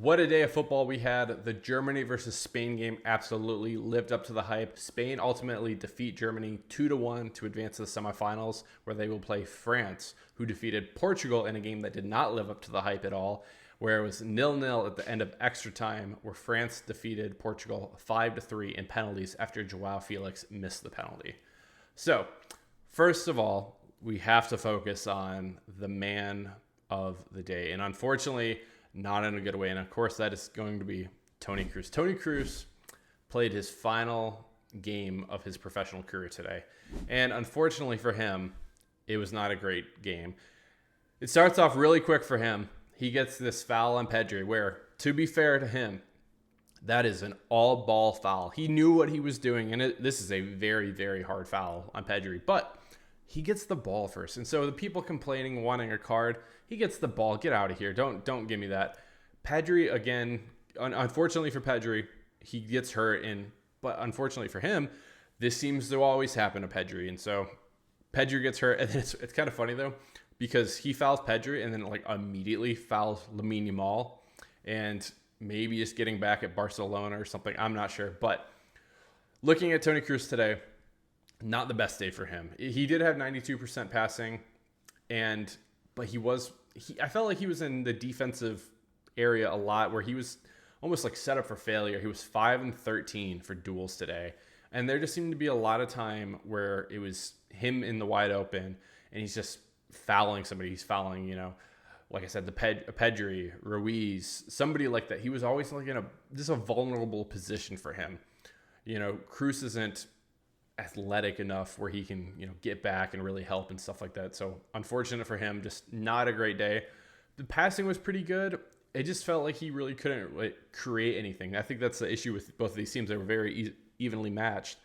What a day of football we had. The Germany versus Spain game absolutely lived up to the hype. Spain ultimately defeat Germany 2-1 to advance to the semifinals, where they will play France, who defeated Portugal in a game that did not live up to the hype at all, where it was 0-0 at the end of extra time, where France defeated Portugal 5-3 in penalties after Joao Felix missed the penalty. So, first of all, we have to focus on the man of the day. And unfortunately, not in a good way. And of course, that is going to be Toni Kroos. Toni Kroos played his final game of his professional career today. And unfortunately for him, it was not a great game. It starts off really quick for him. He gets this foul on Pedri, where, to be fair to him, that is an all-ball foul. He knew what he was doing, and this is a very, very hard foul on Pedri. But he gets the ball first. And so the people complaining, wanting a card, he gets the ball. Get out of here. Don't give me that. Pedri, again, unfortunately for Pedri, he gets hurt. But unfortunately for him, this seems to always happen to Pedri. And so Pedri gets hurt. And then it's kind of funny, though, because he fouls Pedri and then immediately fouls Lamine Yamal. And maybe just getting back at Barcelona or something. I'm not sure. But looking at Toni Kroos today, not the best day for him. He did have 92% passing, but I felt like he was in the defensive area a lot, where he was almost set up for failure. He was 5-13 for duels today, and there just seemed to be a lot of time where it was him in the wide open, and he's just fouling somebody. He's fouling, like I said, the Pedri, Ruiz, somebody like that. He was always in a vulnerable position for him. Kroos isn't athletic enough where he can get back and really help and stuff like that. So unfortunate for him, just not a great day. The passing was pretty good. It just felt like he really couldn't create anything. I think that's the issue with both of these teams. They were very evenly matched,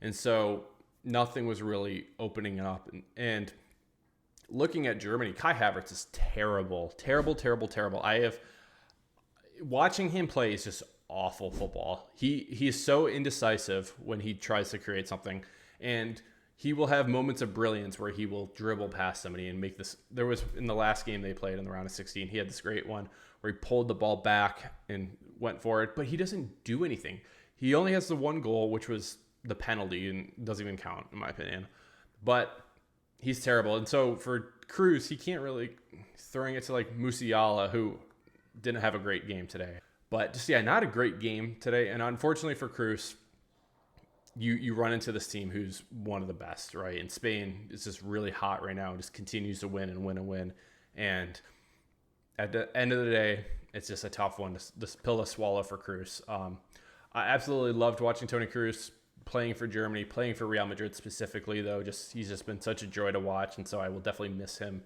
and so nothing was really opening up. And looking at Germany, Kai Havertz is terrible. Watching him play is just awful football. He is so indecisive when he tries to create something, and he will have moments of brilliance where he will dribble past somebody and make this. There was, in the last game they played in the round of 16, he had this great one where he pulled the ball back and went for it, but he doesn't do anything. He only has the one goal, which was the penalty, and doesn't even count in my opinion. But he's terrible. And so for Kroos, he can't really, throwing it to Musiala, who didn't have a great game today. But just, not a great game today. And unfortunately for Kroos, you run into this team who's one of the best, right? And Spain is just really hot right now and just continues to win and win and win. And at the end of the day, it's just a tough one, this pill to swallow for Kroos. I absolutely loved watching Toni Kroos playing for Germany, playing for Real Madrid specifically, though. He's just been such a joy to watch. And so I will definitely miss him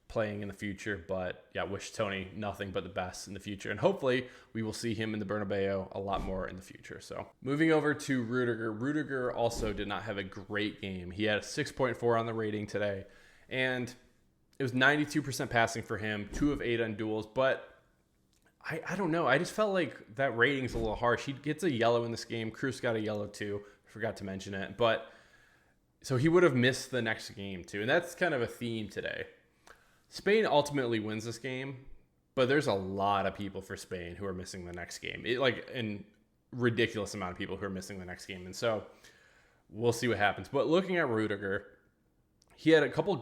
playing in the future, but wish Tony nothing but the best in the future, and hopefully we will see him in the Bernabeu a lot more in the future. So moving over to Rudiger also did not have a great game. He had a 6.4 on the rating today, and it was 92% passing for him, 2 of 8 on duels, but I don't know. I just felt like that rating's a little harsh. He gets a yellow in this game. Kroos got a yellow too. I forgot to mention it, but so he would have missed the next game too, and that's kind of a theme today. Spain ultimately wins this game, but there's a lot of people for Spain who are missing the next game. A ridiculous amount of people who are missing the next game. And so we'll see what happens. But looking at Rudiger, he had a couple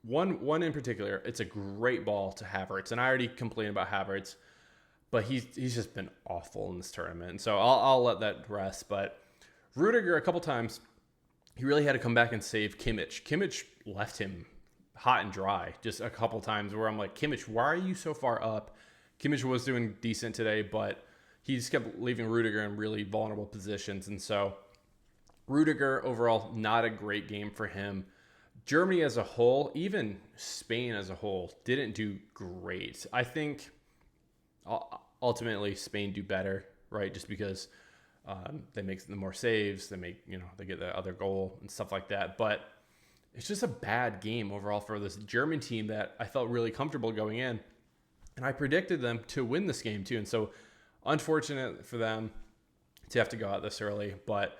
one in particular. It's a great ball to Havertz. And I already complained about Havertz, but he's just been awful in this tournament. And so I'll let that rest. But Rudiger, a couple times, he really had to come back and save Kimmich. Kimmich left him hot and dry just a couple times, where I'm like, Kimmich, why are you so far up? Kimmich was doing decent today, but he just kept leaving Rudiger in really vulnerable positions. And so Rudiger overall, not a great game for him. Germany as a whole, even Spain as a whole, didn't do great. I think ultimately Spain do better, right? Just because they make the more saves, they get the other goal and stuff like that. But it's just a bad game overall for this German team that I felt really comfortable going in. And I predicted them to win this game too. And so unfortunate for them to have to go out this early. But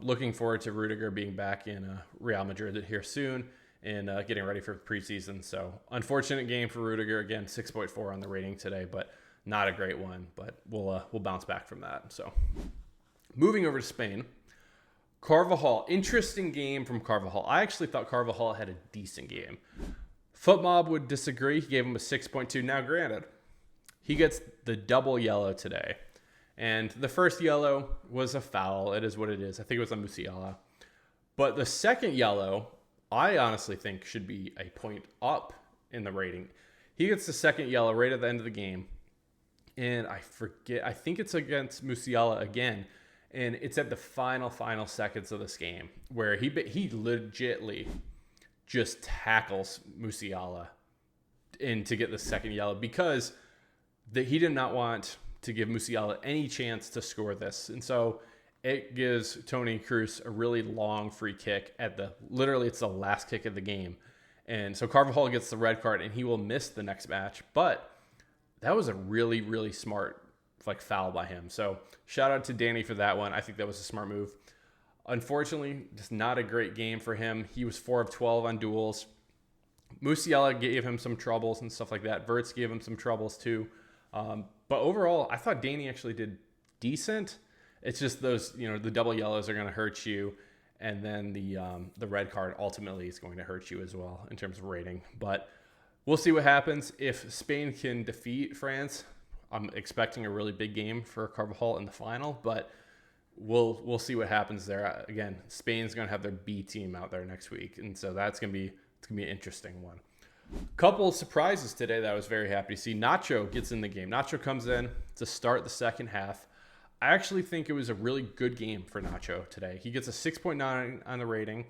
looking forward to Rudiger being back in Real Madrid here soon and getting ready for preseason. So unfortunate game for Rudiger. Again, 6.4 on the rating today. But Not a great one, but we'll bounce back from that. So moving over to Spain, Carvajal, interesting game from Carvajal. I actually thought Carvajal had a decent game. Footmob would disagree. He gave him a 6.2. Now, granted, he gets the double yellow today. And the first yellow was a foul. It is what it is. I think it was on Musiala. But the second yellow, I honestly think should be a point up in the rating. He gets the second yellow right at the end of the game. And I think it's against Musiala again. And it's at the final seconds of this game where he legitly just tackles Musiala in to get the second yellow because he did not want to give Musiala any chance to score this. And so it gives Toni Kroos a really long free kick it's the last kick of the game. And so Carvajal gets the red card and he will miss the next match. But that was a really, really smart foul by him. So shout out to Danny for that one. I think that was a smart move. Unfortunately, just not a great game for him. He was 4 of 12 on duels. Musiala gave him some troubles and stuff like that. Wirtz gave him some troubles too. But overall, I thought Danny actually did decent. It's just those, the double yellows are going to hurt you. And then the red card ultimately is going to hurt you as well in terms of rating. But we'll see what happens. If Spain can defeat France, I'm expecting a really big game for Carvajal in the final, but we'll see what happens there. Again, Spain's going to have their B team out there next week, and so it's going to be an interesting one. Couple of surprises today that I was very happy to see. Nacho gets in the game. Nacho comes in to start the second half. I actually think it was a really good game for Nacho today. He gets a 6.9 on the rating,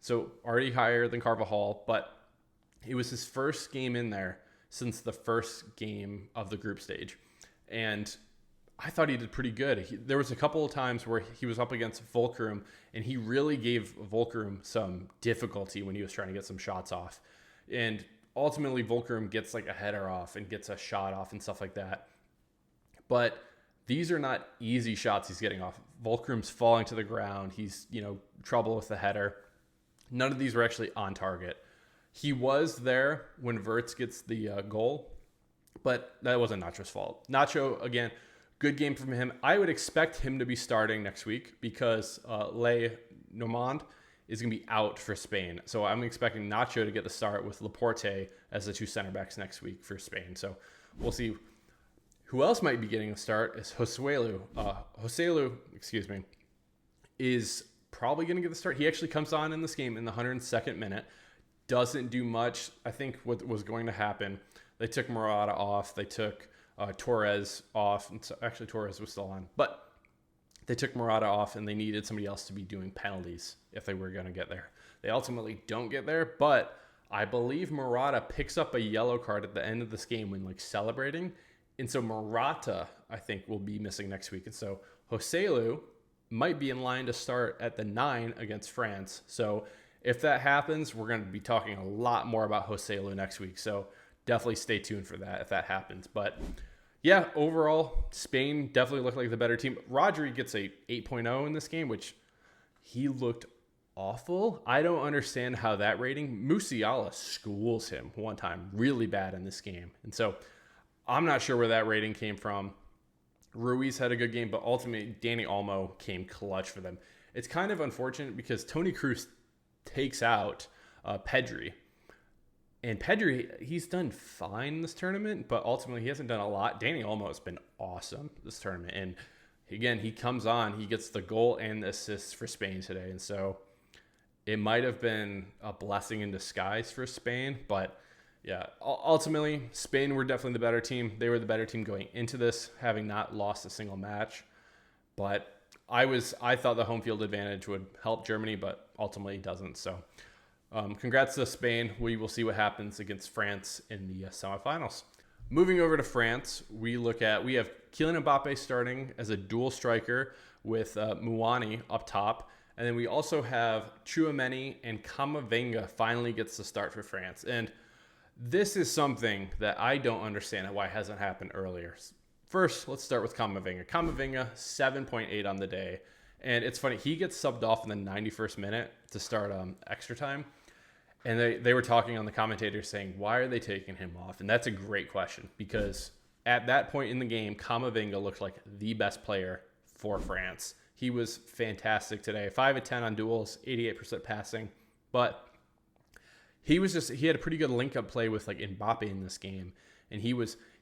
so already higher than Carvajal, but it was his first game in there since the first game of the group stage. And I thought he did pretty good. There was a couple of times where he was up against Volkerum, and he really gave Volkerum some difficulty when he was trying to get some shots off. And ultimately, Volkerum gets a header off and gets a shot off and stuff like that. But these are not easy shots he's getting off. Volkerum's falling to the ground. He's, trouble with the header. None of these were actually on target. He was there when Wirtz gets the goal, but that wasn't Nacho's fault. Nacho, again, good game from him. I would expect him to be starting next week because Le Normand is going to be out for Spain. So I'm expecting Nacho to get the start with Laporte as the two center backs next week for Spain. So we'll see. Who else might be getting a start is Joselu. Joselu, is probably going to get the start. He actually comes on in this game in the 102nd minute. Doesn't do much. I think what was going to happen, they took Morata off. They took Torres off. And so, actually, Torres was still on. But they took Morata off, and they needed somebody else to be doing penalties if they were going to get there. They ultimately don't get there, but I believe Morata picks up a yellow card at the end of this game when celebrating. And so Morata, I think, will be missing next week. And so Joselu might be in line to start at the 9 against France. So if that happens, we're going to be talking a lot more about Joselu next week. So definitely stay tuned for that if that happens. But yeah, overall, Spain definitely looked like the better team. Rodri gets a 8.0 in this game, which he looked awful. I don't understand how that rating. Musiala schools him one time really bad in this game. And so I'm not sure where that rating came from. Ruiz had a good game, but ultimately Dani Olmo came clutch for them. It's kind of unfortunate because Toni Kroos takes out Pedri. And Pedri, he's done fine this tournament, but ultimately he hasn't done a lot. Dani Olmo has been awesome this tournament. And again, he comes on, he gets the goal and the assist for Spain today. And so it might have been a blessing in disguise for Spain, but yeah, ultimately, Spain were definitely the better team. They were the better team going into this, having not lost a single match. But I thought the home field advantage would help Germany, but ultimately it doesn't. So congrats to Spain. We will see what happens against France in the semifinals. Moving over to France, we have Kylian Mbappe starting as a dual striker with Muani up top. And then we also have Tchouaméni and Camavinga finally gets the start for France. And this is something that I don't understand why it hasn't happened earlier. First, let's start with Camavinga. Camavinga, 7.8 on the day. And it's funny, he gets subbed off in the 91st minute to start extra time. And they were talking on the commentators saying, why are they taking him off? And that's a great question because at that point in the game, Camavinga looked like the best player for France. He was fantastic today. 5 of 10 on duels, 88% passing. But he had a pretty good link-up play with like Mbappe in this game. And he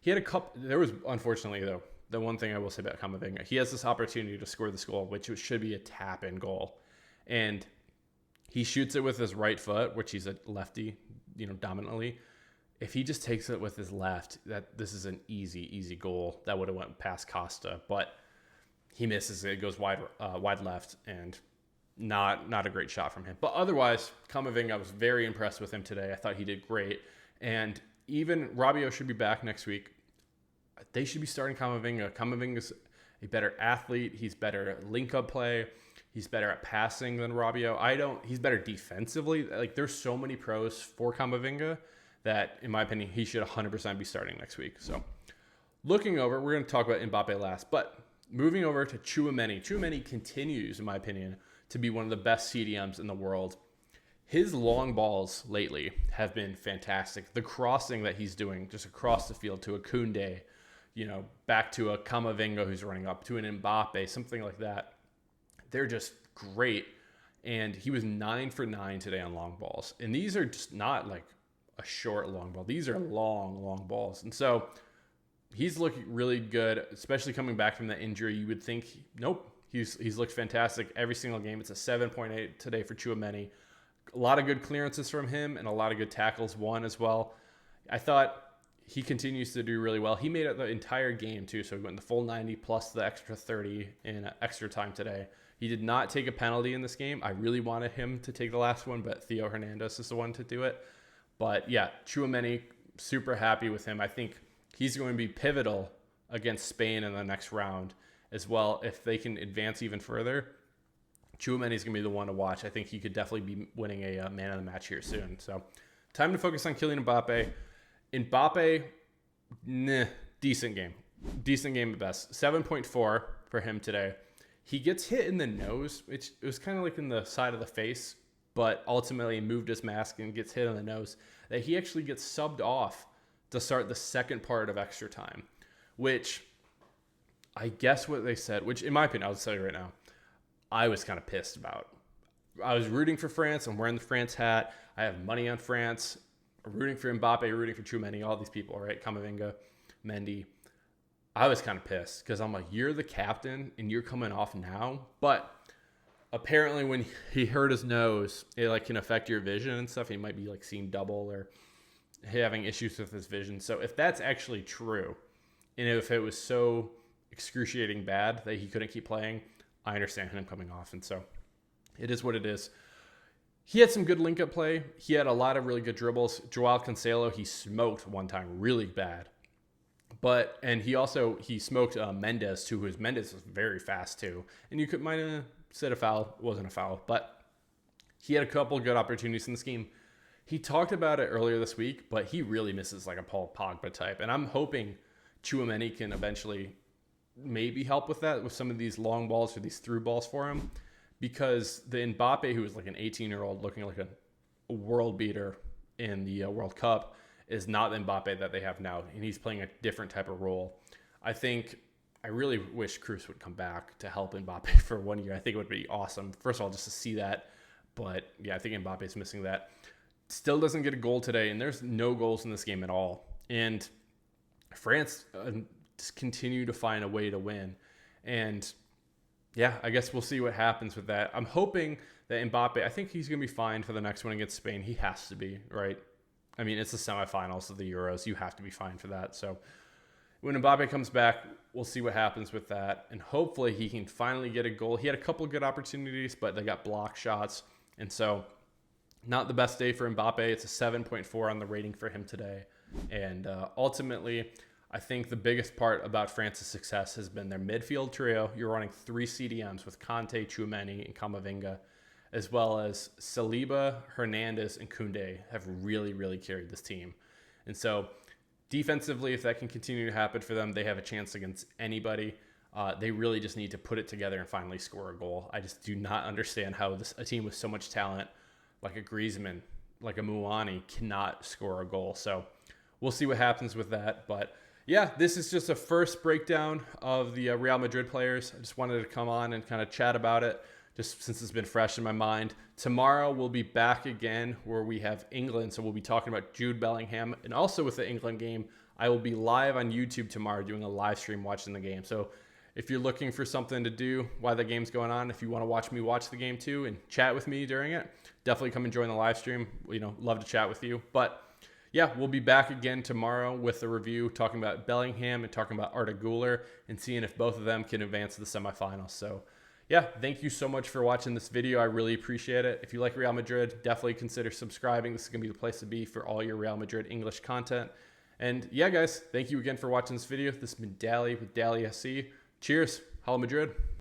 had a couple, there was, unfortunately though, the one thing I will say about Camavinga, he has this opportunity to score this goal, which should be a tap-in goal. And he shoots it with his right foot, which he's a lefty, dominantly. If he just takes it with his left, this is an easy goal that would have went past Costa, but he misses it. It goes wide left, and not a great shot from him. But otherwise, Camavinga, I was very impressed with him today. I thought he did great, and even Rabiot should be back next week. They should be starting Camavinga. Camavinga's a better athlete. He's better at link-up play. He's better at passing than Rabiot. He's better defensively. Like, there's so many pros for Camavinga that, in my opinion, he should 100% be starting next week. So, looking over, we're going to talk about Mbappe last, but moving over to Tchouaméni. Tchouaméni continues, in my opinion, to be one of the best CDMs in the world. His long balls lately have been fantastic. The crossing that he's doing just across the field to a Koundé, back to a Camavinga who's running up, to an Mbappe, something like that. They're just great. And he was 9 for 9 today on long balls. And these are just not like a short long ball. These are long balls. And so he's looking really good, especially coming back from that injury. You would think, nope, he's looked fantastic every single game. It's a 7.8 today for Tchouaméni. A lot of good clearances from him and a lot of good tackles won as well. I thought he continues to do really well. He made it the entire game too, so he went the full 90 plus the extra 30 in extra time today. He did not take a penalty in this game. I really wanted him to take the last one, but Theo Hernandez is the one to do it. But yeah, Tchouaméni, super happy with him. I think he's going to be pivotal against Spain in the next round as well. If they can advance even further, Tchouaméni is going to be the one to watch. I think he could definitely be winning a man of the match here soon. So time to focus on Kylian Mbappe. Mbappe, decent game. Decent game at best. 7.4 for him today. He gets hit in the nose, which it was kind of like in the side of the face, but ultimately moved his mask and gets hit on the nose. That he actually gets subbed off to start the second part of extra time, which I guess what they said, which in my opinion, I'll tell you right now, I was kind of pissed about. I was rooting for France. I'm wearing the France hat. I have money on France. I'm rooting for Mbappe, rooting for Tchouaméni, all these people, right? Camavinga, Mendy. I was kind of pissed because I'm like, you're the captain and you're coming off now. But apparently when he hurt his nose, it like can affect your vision and stuff. He might be like seeing double or having issues with his vision. So if that's actually true, and if it was so excruciating bad that he couldn't keep playing, I understand him coming off. And so it is what it is. He had some good link-up play. He had a lot of really good dribbles. Joao Cancelo, he smoked one time really bad. And he smoked Mendes too, Mendes was very fast too. And you might have said a foul. It wasn't a foul, but he had a couple of good opportunities in this game. He talked about it earlier this week, but he really misses like a Paul Pogba type. And I'm hoping Tchouaméni can eventually maybe help with that, with some of these long balls or these through balls for him. Because the Mbappe, who was like an 18-year-old looking like a world beater in the World Cup, is not the Mbappe that they have now. And he's playing a different type of role. I really wish Kroos would come back to help Mbappe for 1 year. I think it would be awesome. First of all, just to see that. But yeah, I think Mbappe is missing that. Still doesn't get a goal today, and there's no goals in this game at all. And France just continue to find a way to win. And yeah, I guess we'll see what happens with that. I'm hoping that Mbappe, I think he's going to be fine for the next one against Spain. He has to be, right? I mean, it's the semifinals of the Euros. You have to be fine for that. So when Mbappe comes back, we'll see what happens with that. And hopefully he can finally get a goal. He had a couple good opportunities, but they got block shots. And so not the best day for Mbappe. It's a 7.4 on the rating for him today. And ultimately, I think the biggest part about France's success has been their midfield trio. You're running 3 CDMs with Kanté, Tchouaméni, and Camavinga, as well as Saliba, Hernandez, and Koundé have really, really carried this team. And so defensively, if that can continue to happen for them, they have a chance against anybody. They really just need to put it together and finally score a goal. I just do not understand how a team with so much talent, like a Griezmann, like a Muani, cannot score a goal. So we'll see what happens with that. But Yeah, this is just a first breakdown of the Real Madrid players. I just wanted to come on and kind of chat about it, just since it's been fresh in my mind. Tomorrow we'll be back again where we have England, so we'll be talking about Jude Bellingham, and also with the England game, I will be live on YouTube tomorrow doing a live stream watching the game. So if you're looking for something to do while the game's going on, if you want to watch me watch the game too and chat with me during it, definitely come and join the live stream. Love to chat with you. But yeah, we'll be back again tomorrow with a review talking about Bellingham and talking about Arda Güler and seeing if both of them can advance to the semifinals. So yeah, thank you so much for watching this video. I really appreciate it. If you like Real Madrid, definitely consider subscribing. This is going to be the place to be for all your Real Madrid English content. And yeah, guys, thank you again for watching this video. This has been Dally with Dally SC. Cheers. Hala Madrid.